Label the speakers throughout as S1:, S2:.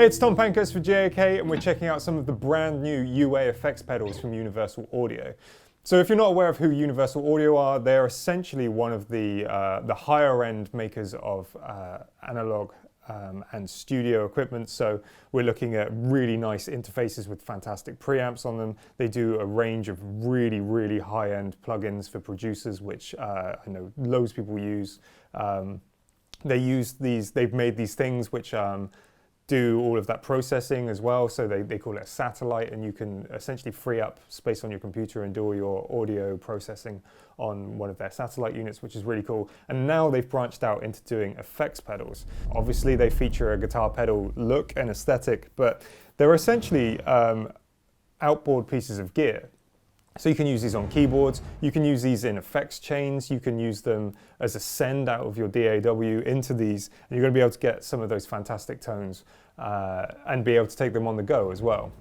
S1: Hey, it's Thom for JAK, and we're checking out some of the brand new UAFX pedals from Universal Audio. So if you're not aware of who Universal Audio are, they're essentially one of the higher end makers of analog and studio equipment. So we're looking at really nice interfaces with fantastic preamps on them. They do a range of really high-end plugins for producers, which I know loads of people use. They've made these things which do all of that processing as well, so they call it a satellite, and you can essentially free up space on your computer and do all your audio processing on one of their satellite units, which is really cool. And now they've branched out into doing effects pedals. Obviously they feature a guitar pedal look and aesthetic, but they're essentially outboard pieces of gear. So you can use these on keyboards, you can use these in effects chains, you can use them as a send out of your DAW into these, and you're going to be able to get some of those fantastic tones and be able to take them on the go as well.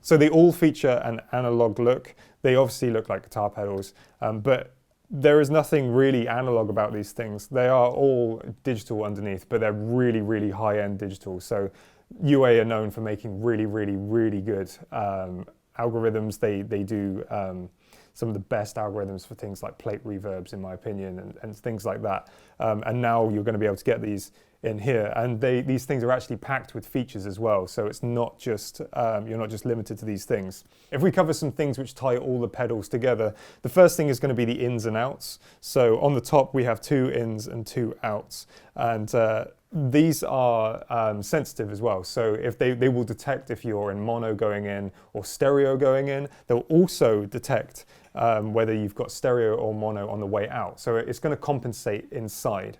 S1: So they all feature an analog look. They obviously look like guitar pedals, but there is nothing really analog about these things. They are all digital underneath, but they're really high-end digital. So UA are known for making really good algorithms. They do some of the best algorithms for things like plate reverbs, in my opinion, and things like that. And now you're going to be able to get these in here, and these things are actually packed with features as well. So it's not just you're not just limited to these things. If we cover some things which tie all the pedals together, the first thing is going to be the ins and outs. So on the top we have 2 ins and 2 outs, and these are sensitive as well, so if they will detect if you're in mono going in or stereo going in. They'll also detect whether you've got stereo or mono on the way out, so it's going to compensate inside.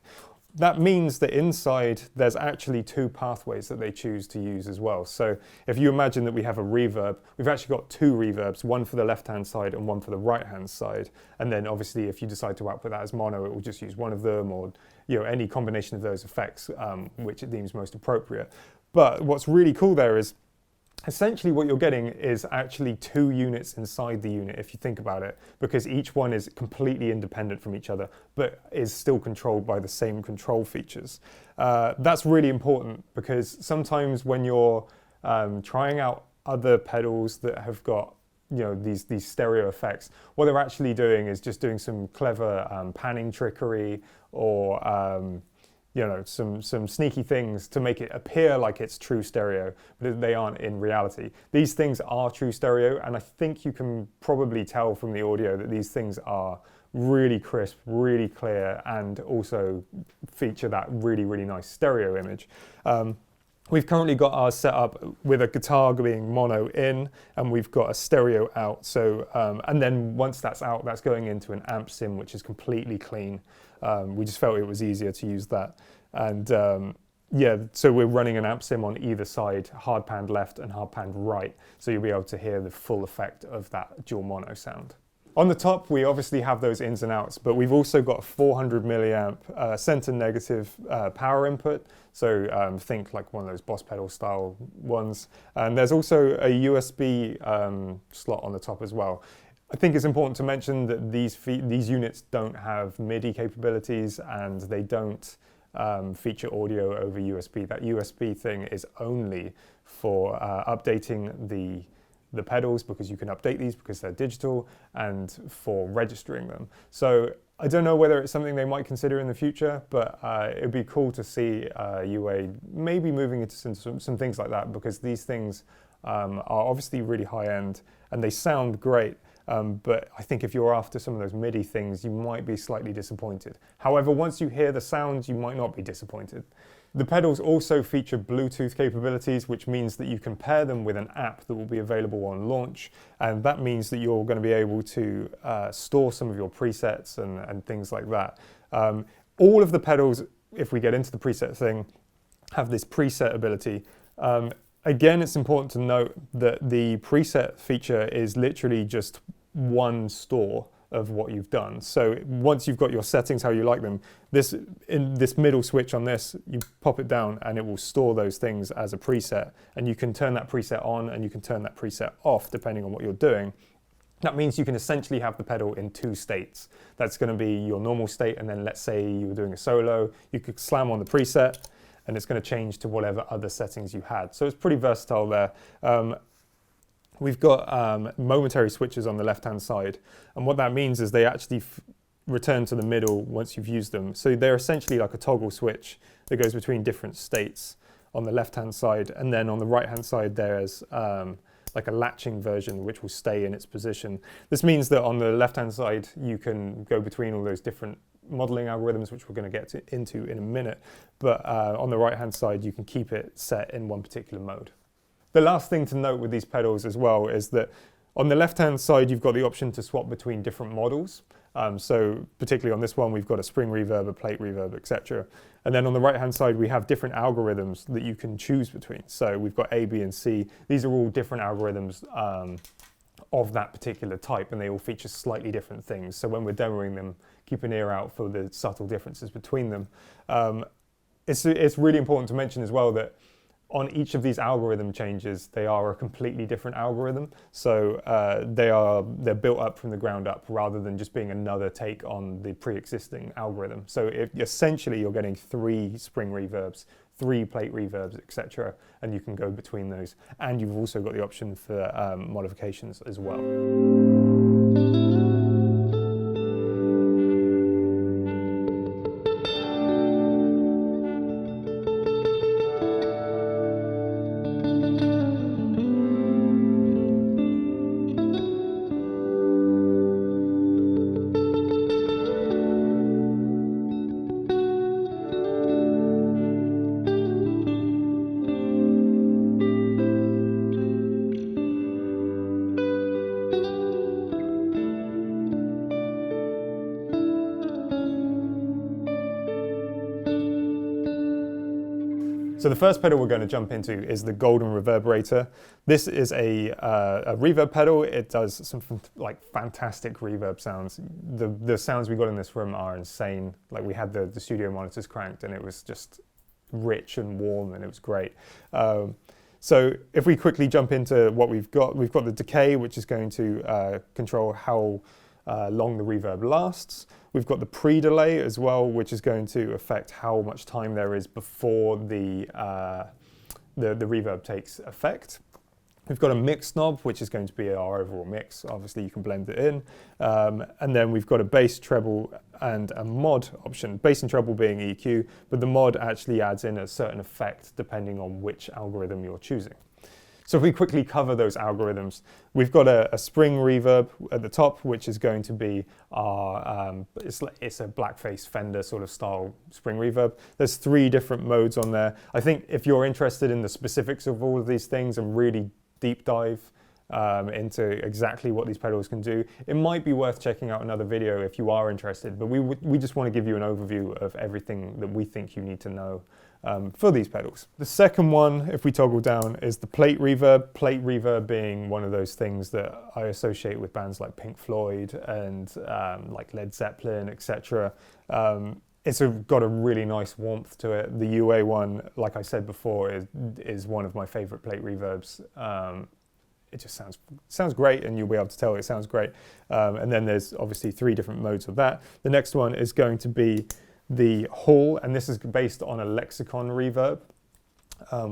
S1: That means that inside there's actually 2 pathways that they choose to use as well. So if you imagine that we have a reverb, we've actually got 2 reverbs, one for the left-hand side and one for the right-hand side. And then obviously if you decide to output that as mono, it will just use one of them, or any combination of those effects which it deems most appropriate. But what's really cool there is essentially what you're getting is actually 2 units inside the unit, if you think about it, because each one is completely independent from each other, but is still controlled by the same control features. That's really important, because sometimes when you're trying out other pedals that have got these stereo effects, what they're actually doing is just doing some clever panning trickery, or some sneaky things to make it appear like it's true stereo, but they aren't in reality. These things are true stereo, and I think you can probably tell from the audio that these things are really crisp, really clear, and also feature that really nice stereo image. We've currently got ours set up with a guitar being mono in, and we've got a stereo out. So, and then once that's out, that's going into an amp sim, which is completely clean. We just felt it was easier to use that. And yeah, so we're running an amp sim on either side, hard panned left and hard panned right. So you'll be able to hear the full effect of that dual mono sound. On the top, we obviously have those ins and outs, but we've also got a 400 milliamp center negative power input. So think like one of those Boss pedal style ones. And there's also a USB slot on the top as well. I think it's important to mention that these units don't have MIDI capabilities, and they don't feature audio over USB. That USB thing is only for updating the pedals, because you can update these because they're digital, and for registering them. So I don't know whether it's something they might consider in the future, but it'd be cool to see UA maybe moving into some things like that, because these things are obviously really high end and they sound great. But I think if you're after some of those MIDI things, you might be slightly disappointed. However, once you hear the sounds, you might not be disappointed. The pedals also feature Bluetooth capabilities, which means that you can pair them with an app that will be available on launch, and that means that you're going to be able to store some of your presets and things like that. All of the pedals, if we get into the preset thing, have this preset ability. Again, it's important to note that the preset feature is literally just one store of what you've done. So once you've got your settings how you like them, in this middle switch on this, you pop it down and it will store those things as a preset, and you can turn that preset on and you can turn that preset off depending on what you're doing. That means you can essentially have the pedal in 2 states. That's going to be your normal state, and then let's say you were doing a solo, you could slam on the preset, and it's going to change to whatever other settings you had. So it's pretty versatile there. We've got momentary switches on the left-hand side, and what that means is they actually return to the middle once you've used them. So they're essentially like a toggle switch that goes between different states on the left-hand side, and then on the right-hand side there's like a latching version which will stay in its position. This means that on the left-hand side you can go between all those different modeling algorithms, which we're going to get into in a minute, but on the right-hand side you can keep it set in one particular mode. The last thing to note with these pedals as well is that on the left-hand side you've got the option to swap between different models. So particularly on this one we've got a spring reverb, a plate reverb, etc. And then on the right-hand side we have different algorithms that you can choose between. So we've got A, B, and C. These are all different algorithms of that particular type, and they all feature slightly different things. So when we're demoing them, keep an ear out for the subtle differences between them. It's really important to mention as well that on each of these algorithm changes, they are a completely different algorithm. So they're built up from the ground up rather than just being another take on the pre-existing algorithm. So essentially you're getting 3 spring reverbs, 3 plate reverbs, etc., and you can go between those. And you've also got the option for modifications as well. So the first pedal we're going to jump into is the Golden Reverberator. This is a reverb pedal. It does some fantastic reverb sounds. The sounds we got in this room are insane. Like we had the studio monitors cranked and it was just rich and warm and it was great. So if we quickly jump into what we've got the decay, which is going to control how long the reverb lasts. We've got the pre-delay as well, which is going to affect how much time there is before the reverb takes effect. We've got a mix knob, which is going to be our overall mix. Obviously, you can blend it in. And then we've got a bass, treble, and a mod option. Bass and treble being EQ, but the mod actually adds in a certain effect depending on which algorithm you're choosing. So if we quickly cover those algorithms, we've got a spring reverb at the top, which is going to be our, it's a blackface Fender sort of style spring reverb. There's 3 different modes on there. I think if you're interested in the specifics of all of these things and really deep dive into exactly what these pedals can do, it might be worth checking out another video if you are interested, but we just want to give you an overview of everything that we think you need to know for these pedals. The second one, if we toggle down, is the plate reverb. Plate reverb being one of those things that I associate with bands like Pink Floyd and like Led Zeppelin, etc. It's got a really nice warmth to it. The UA one, like I said before, is one of my favorite plate reverbs. It just sounds great, and you'll be able to tell it sounds great. And then there's obviously 3 different modes of that. The next one is going to be the Hall, and this is based on a Lexicon reverb,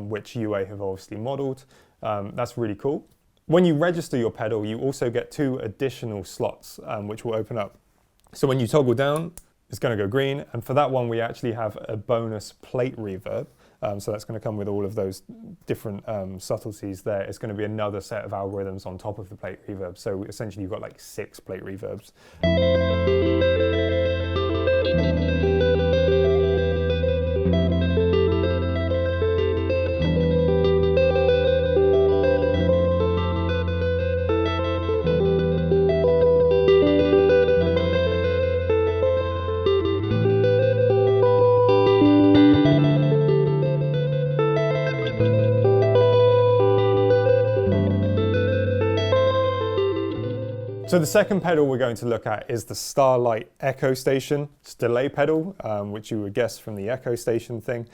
S1: which UA have obviously modeled. That's really cool. When you register your pedal, you also get 2 additional slots, which will open up. So when you toggle down, it's going to go green, and for that one we actually have a bonus plate reverb. So that's going to come with all of those different subtleties there. It's going to be another set of algorithms on top of the plate reverb. So essentially you've got like 6 plate reverbs. So the second pedal we're going to look at is the Starlight Echo Station. It's a delay pedal, which you would guess from the Echo Station thing.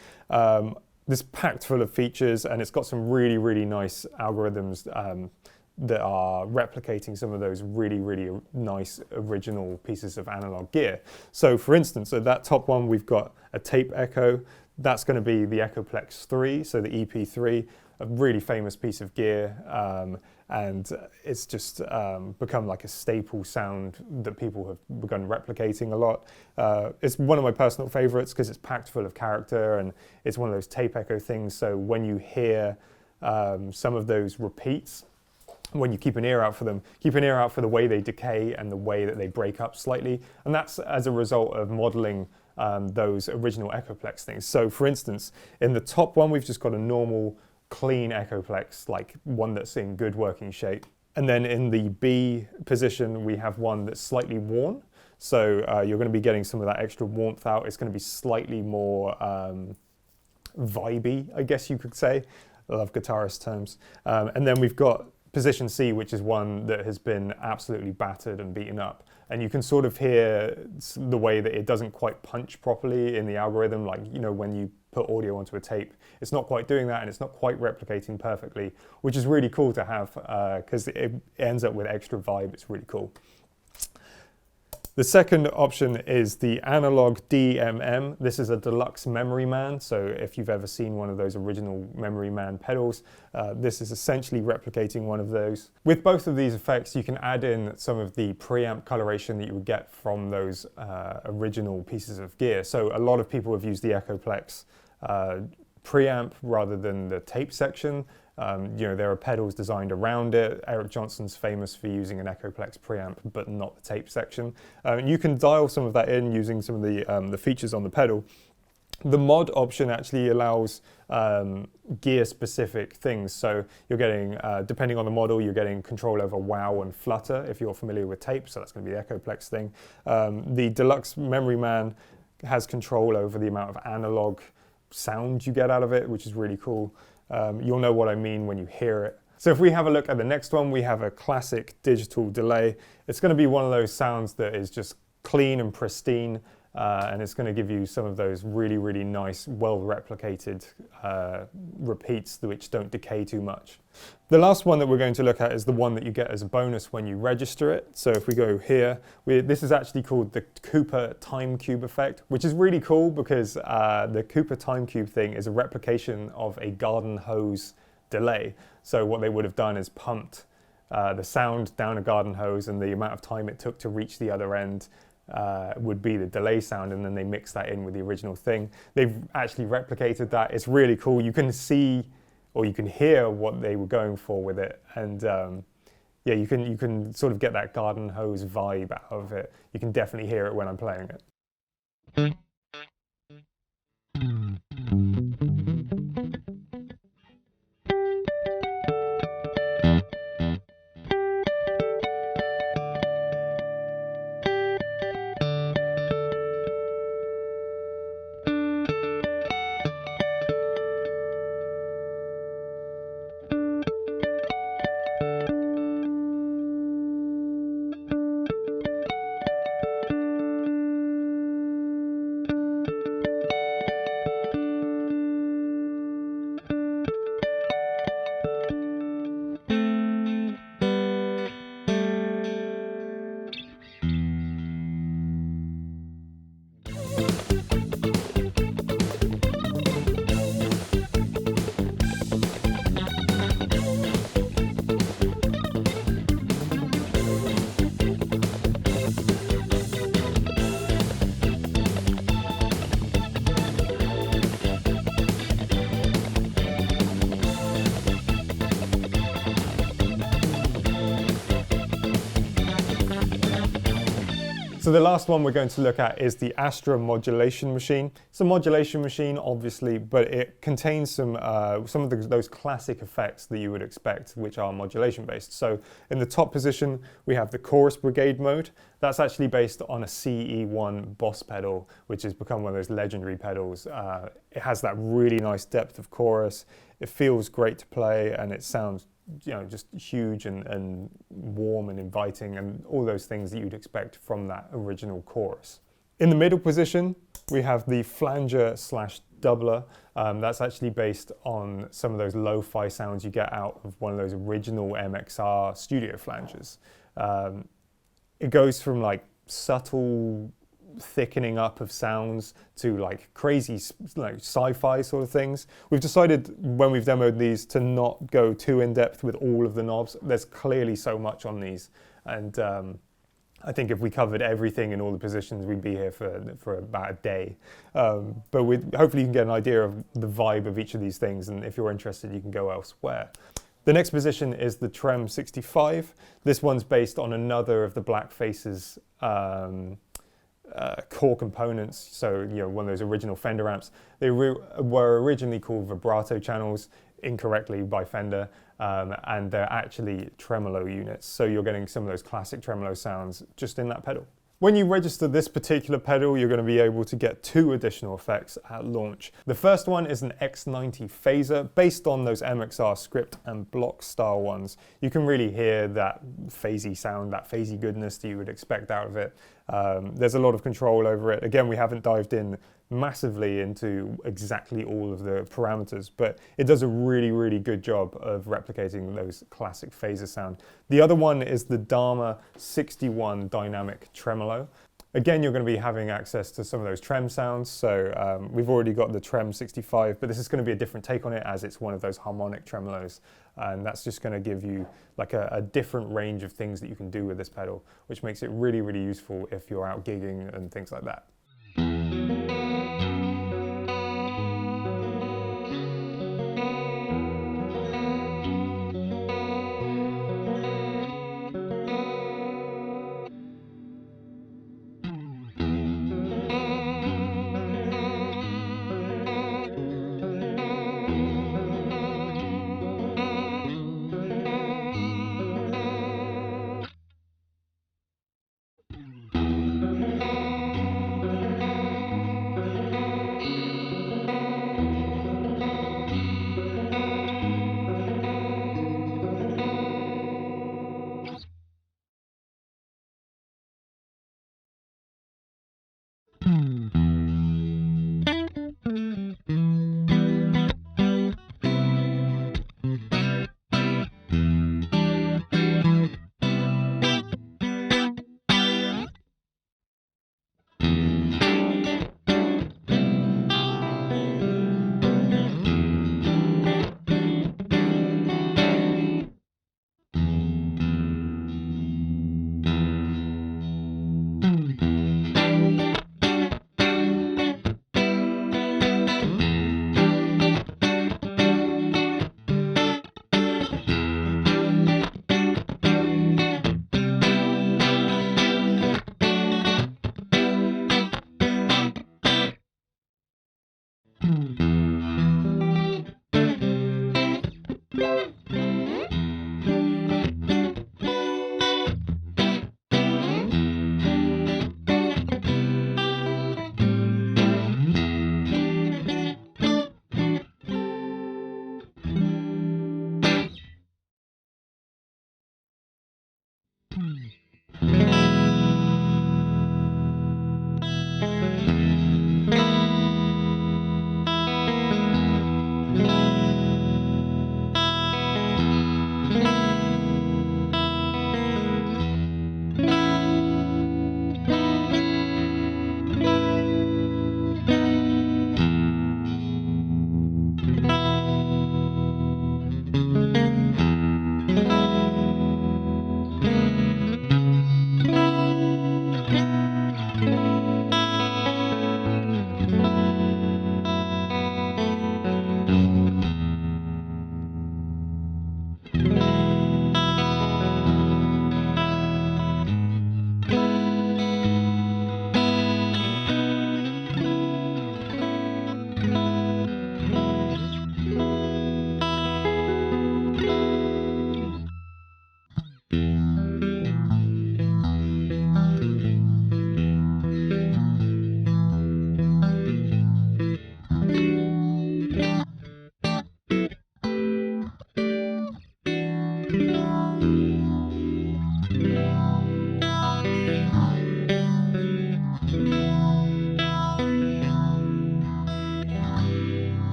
S1: This packed full of features, and it's got some really, really nice algorithms that are replicating some of those really, really nice original pieces of analog gear. So for instance, at that top one, we've got a tape echo. that's going to be the Echoplex 3, so the EP3, a really famous piece of gear, and it's just become like a staple sound that people have begun replicating a lot. It's one of my personal favorites because it's packed full of character, and it's one of those tape echo things, so when you hear some of those repeats, when you keep an ear out for them, keep an ear out for the way they decay and the way that they break up slightly, and that's as a result of modeling those original Echoplex things. So for instance, in the top one, we've just got a normal clean Echoplex, like one that's in good working shape. And then in the B position, we have one that's slightly worn. So you're going to be getting some of that extra warmth out. It's going to be slightly more vibey, I guess you could say. I love guitarist terms. And then we've got position C, which is one that has been absolutely battered and beaten up. And you can sort of hear the way that it doesn't quite punch properly in the algorithm, like, you know, when you put audio onto a tape, it's not quite doing that, and it's not quite replicating perfectly, which is really cool to have because it ends up with extra vibe. It's really cool. The second option is the analog DMM. This is a deluxe Memory Man. So if you've ever seen one of those original Memory Man pedals, this is essentially replicating one of those. With both of these effects, you can add in some of the preamp coloration that you would get from those original pieces of gear. So a lot of people have used the Echoplex preamp rather than the tape section. You know, there are pedals designed around it. Eric Johnson's famous for using an Echoplex preamp, but not the tape section. You can dial some of that in using some of the features on the pedal. The mod option actually allows gear-specific things. So you're getting, depending on the model, you're getting control over wow and flutter, if you're familiar with tape, so that's going to be the Echoplex thing. The Deluxe Memory Man has control over the amount of analog sound you get out of it, which is really cool. You'll know what I mean when you hear it. So if we have a look at the next one, we have a classic digital delay. It's going to be one of those sounds that is just clean and pristine, and it's going to give you some of those really, really nice, well-replicated repeats which don't decay too much. The last one that we're going to look at is the one that you get as a bonus when you register it. So if we go here, this is actually called the Cooper Time Cube effect, which is really cool because the Cooper Time Cube thing is a replication of a garden hose delay. So what they would have done is pumped the sound down a garden hose, and the amount of time it took to reach the other end would be the delay sound, and then they mix that in with the original thing. They've actually replicated that. It's really cool. You can see, or you can hear what they were going for with it, and yeah, you can sort of get that garden hose vibe out of it. You can definitely hear it when I'm playing it. So the last one we're going to look at is the Astra Modulation machine. It's a modulation machine, obviously, but it contains some of those classic effects that you would expect, which are modulation based. So in the top position, we have the Chorus Brigade mode. That's actually based on a CE1 Boss pedal, which has become one of those legendary pedals. It has that really nice depth of chorus. It feels great to play, and it sounds, you know, just huge and warm and inviting, and all those things that you'd expect from that original chorus. In the middle position, we have the flanger / doubler. That's actually based on some of those lo-fi sounds you get out of one of those original MXR studio flangers. It goes from like subtle thickening up of sounds to like crazy like sci-fi sort of things. We've decided when we've demoed these to not go too in depth with all of the knobs. There's clearly so much on these, and I think if we covered everything in all the positions, we'd be here for about a day. But hopefully you can get an idea of the vibe of each of these things, and if you're interested, you can go elsewhere. The next position is the Trem 65. This one's based on another of the Black Face's core components. So, you know, one of those original Fender amps. They were originally called vibrato channels, incorrectly by Fender, and they're actually tremolo units. So you're getting some of those classic tremolo sounds just in that pedal. When you register this particular pedal, you're going to be able to get 2 additional effects at launch. The first one is an X90 phaser based on those MXR script and block style ones. You can really hear that phasey sound, that phasey goodness that you would expect out of it. There's a lot of control over it. Again, we haven't dived in massively into exactly all of the parameters, but it does a really, really good job of replicating those classic phaser sound. The other one is the Dharma 61 dynamic tremolo. Again, you're going to be having access to some of those trem sounds. So we've already got the Trem 65, but this is going to be a different take on it as it's one of those harmonic tremolos. And that's just going to give you like a different range of things that you can do with this pedal, which makes it really, really useful if you're out gigging and things like that.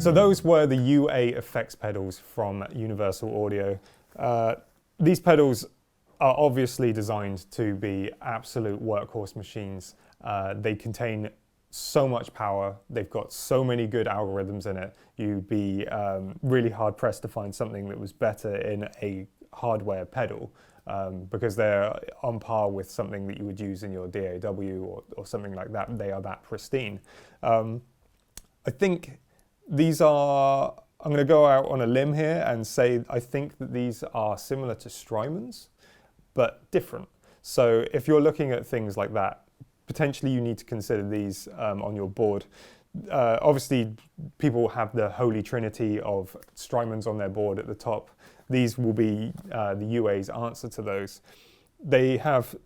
S1: So those were the UAFX pedals from Universal Audio. These pedals are obviously designed to be absolute workhorse machines. They contain so much power, they've got so many good algorithms in it, you'd be really hard pressed to find something that was better in a hardware pedal, because they're on par with something that you would use in your DAW or something like that. They are that pristine. I think these are, I'm going to go out on a limb here and say I think that these are similar to Strymons, but different. So if you're looking at things like that, potentially you need to consider these on your board. Obviously, people have the holy trinity of Strymons on their board at the top. These will be the UA's answer to those. They have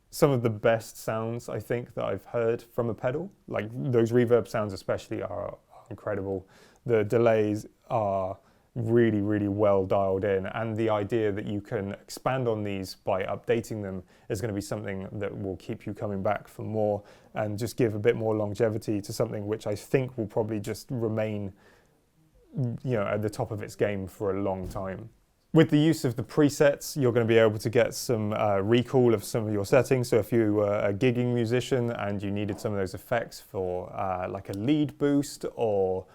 S1: some of the best sounds, I think, that I've heard from a pedal. Like those reverb sounds especially are incredible. The delays are really, really well dialed in, and the idea that you can expand on these by updating them is going to be something that will keep you coming back for more and just give a bit more longevity to something which I think will probably just remain, at the top of its game for a long time. With the use of the presets, you're going to be able to get some recall of some of your settings. So if you were a gigging musician and you needed some of those effects for like a lead boost, or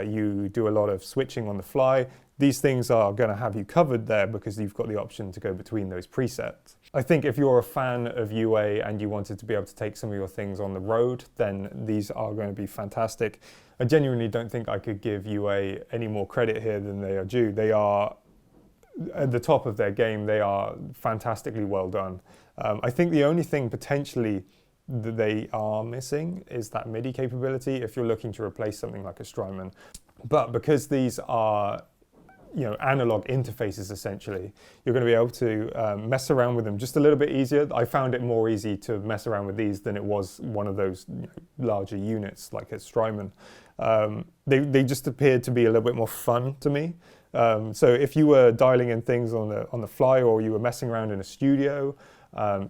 S1: you do a lot of switching on the fly, these things are going to have you covered there because you've got the option to go between those presets. I think if you're a fan of UA and you wanted to be able to take some of your things on the road, then these are going to be fantastic. I genuinely don't think I could give UA any more credit here than they are due. They are at the top of their game. They are fantastically well done. I think the only thing potentially that they are missing is that MIDI capability if you're looking to replace something like a Strymon. But because these are analog interfaces essentially, you're going to be able to mess around with them just a little bit easier. I found it more easy to mess around with these than it was one of those larger units like a Strymon. They just appeared to be a little bit more fun to me. So if you were dialing in things on the fly, or you were messing around in a studio,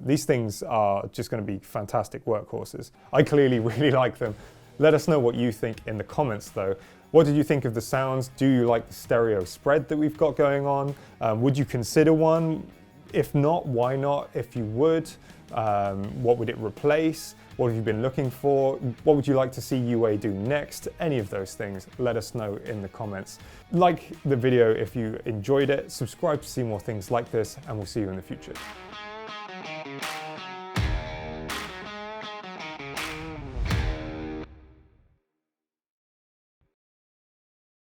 S1: these things are just going to be fantastic workhorses. I clearly really like them. Let us know what you think in the comments though. What did you think of the sounds? Do you like the stereo spread that we've got going on? Would you consider one? If not, why not? If you would, what would it replace? What have you been looking for? What would you like to see UA do next? Any of those things, let us know in the comments. Like the video if you enjoyed it, subscribe to see more things like this, and we'll see you in the future.